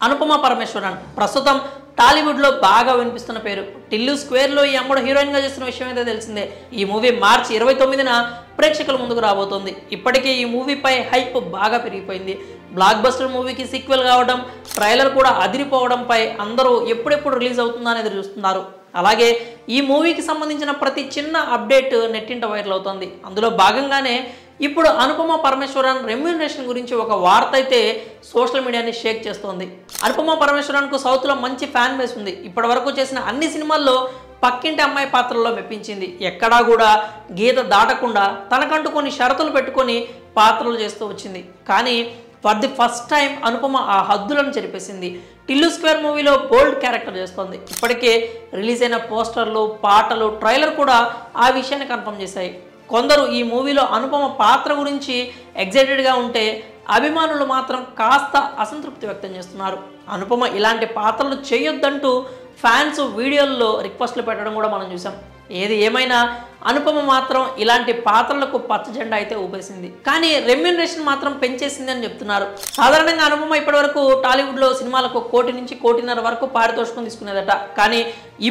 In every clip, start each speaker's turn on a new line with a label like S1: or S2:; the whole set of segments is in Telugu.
S1: అనుపమ పరమేశ్వరన్ ప్రస్తుతం టాలీవుడ్లో బాగా వినిపిస్తున్న పేరు. టిల్లు స్క్వేర్లో ఈ అమ్మడు హీరోయిన్గా చేస్తున్న విషయం అయితే తెలిసిందే. ఈ మూవీ మార్చి 29న ప్రేక్షకుల ముందుకు రాబోతోంది. ఇప్పటికే ఈ మూవీపై హైప్ బాగా పెరిగిపోయింది. బ్లాక్ బస్టర్ మూవీకి సీక్వెల్ కావడం, ట్రైలర్ కూడా అదిరిపోవడంపై అందరూ ఎప్పుడెప్పుడు రిలీజ్ అవుతుందా అనేది చూస్తున్నారు. అలాగే ఈ మూవీకి సంబంధించిన ప్రతి చిన్న అప్డేట్ నెట్టింట వైరల్ అవుతుంది. అందులో భాగంగానే ఇప్పుడు అనుపమ పరమేశ్వరన్ రెమ్యూనరేషన్ గురించి ఒక వార్త అయితే సోషల్ మీడియాని షేక్ చేస్తోంది. అనుపమ పరమేశ్వరన్కు సౌత్లో మంచి ఫ్యాన్ బేస్ ఉంది. ఇప్పటివరకు చేసిన అన్ని సినిమాల్లో పక్కింటి అమ్మాయి పాత్రలో మెప్పించింది. ఎక్కడా కూడా గీత దాటకుండా తనకంటూ కొన్ని షరతులు పెట్టుకొని పాత్రలు చేస్తూ వచ్చింది. కానీ for the first time Anupama ఆ హద్దులను చెరిపేసింది. టిల్లు స్క్వేర్ మూవీలో బోల్డ్ క్యారెక్టర్ చేస్తోంది. ఇప్పటికే రిలీజ్ అయిన పోస్టర్లు, పాటలు, ట్రైలర్ కూడా ఆ విషయాన్ని కన్ఫర్మ్ చేశాయి. కొందరు ఈ మూవీలో అనుపమ పాత్ర గురించి ఎగ్జైటెడ్గా ఉంటే, అభిమానులు మాత్రం కాస్త అసంతృప్తి వ్యక్తం చేస్తున్నారు. అనుపమ ఇలాంటి పాత్రలు చేయొద్దంటూ ఫ్యాన్స్ వీడియోల్లో రిక్వెస్ట్లు పెట్టడం కూడా మనం చూసాం. ఏది ఏమైనా అనుపమ మాత్రం ఇలాంటి పాత్రలకు పచ్చ జెండా అయితే ఊపేసింది. కానీ రెమ్యూనరేషన్ మాత్రం పెంచేసింది అని చెప్తున్నారు. సాధారణంగా అనుపమ ఇప్పటివరకు టాలీవుడ్లో సినిమాలకు 1 కోటి నుంచి 1.5 కోటి వరకు పారితోషికం తీసుకునేదట. కానీ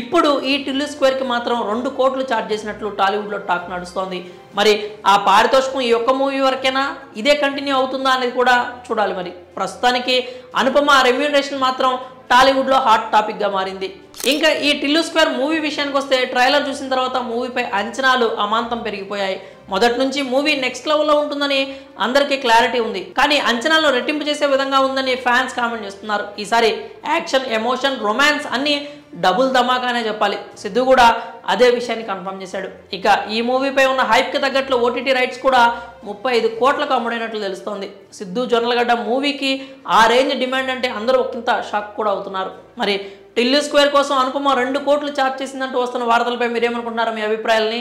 S1: ఇప్పుడు ఈ టిల్లు స్క్వేర్కి మాత్రం 2 కోట్లు ఛార్జ్ చేసినట్లు టాలీవుడ్లో టాక్ నడుస్తోంది. మరి ఆ పారితోషికం ఈ ఒక్క మూవీ వరకేనా, ఇదే కంటిన్యూ అవుతుందా అనేది కూడా చూడాలి. మరి ప్రస్తుతానికి అనుపమ రెమ్యూనరేషన్ మాత్రం టాలీవుడ్లో హాట్ టాపిక్గా మారింది. ఇంకా ఈ టిల్లు స్క్వేర్ మూవీ విషయానికి వస్తే, ట్రైలర్ చూసిన తర్వాత మూవీపై అంచనాలు అమాంతం పెరిగిపోయాయి. మొదటి నుంచి మూవీ నెక్స్ట్ లెవెల్లో ఉంటుందని అందరికీ క్లారిటీ ఉంది. కానీ అంచనాలను రెట్టింపు చేసే విధంగా ఉందని ఫ్యాన్స్ కామెంట్ చేస్తున్నారు. ఈసారి యాక్షన్, ఎమోషన్, రొమాన్స్ అన్నీ డబుల్ ధమాకానే చెప్పాలి. సిద్ధు కూడా అదే విషయాన్ని కన్ఫర్మ్ చేశాడు. ఇక ఈ మూవీపై ఉన్న హైప్కి తగ్గట్లు ఓటీటీ రైట్స్ కూడా 35 కోట్లకు అమ్ముడైనట్లు తెలుస్తోంది. సిద్ధు జొన్నలగడ్డ మూవీకి ఆ రేంజ్ డిమాండ్ అంటే అందరూ ఒకంత షాక్ కూడా అవుతున్నారు. మరి టిల్లు స్క్వేర్ కోసం అనుపమ 2 కోట్లు ఛార్జ్ చేసిందంటూ వస్తున్న వార్తలపై మీరేమనుకుంటున్నారో మీ అభిప్రాయాలని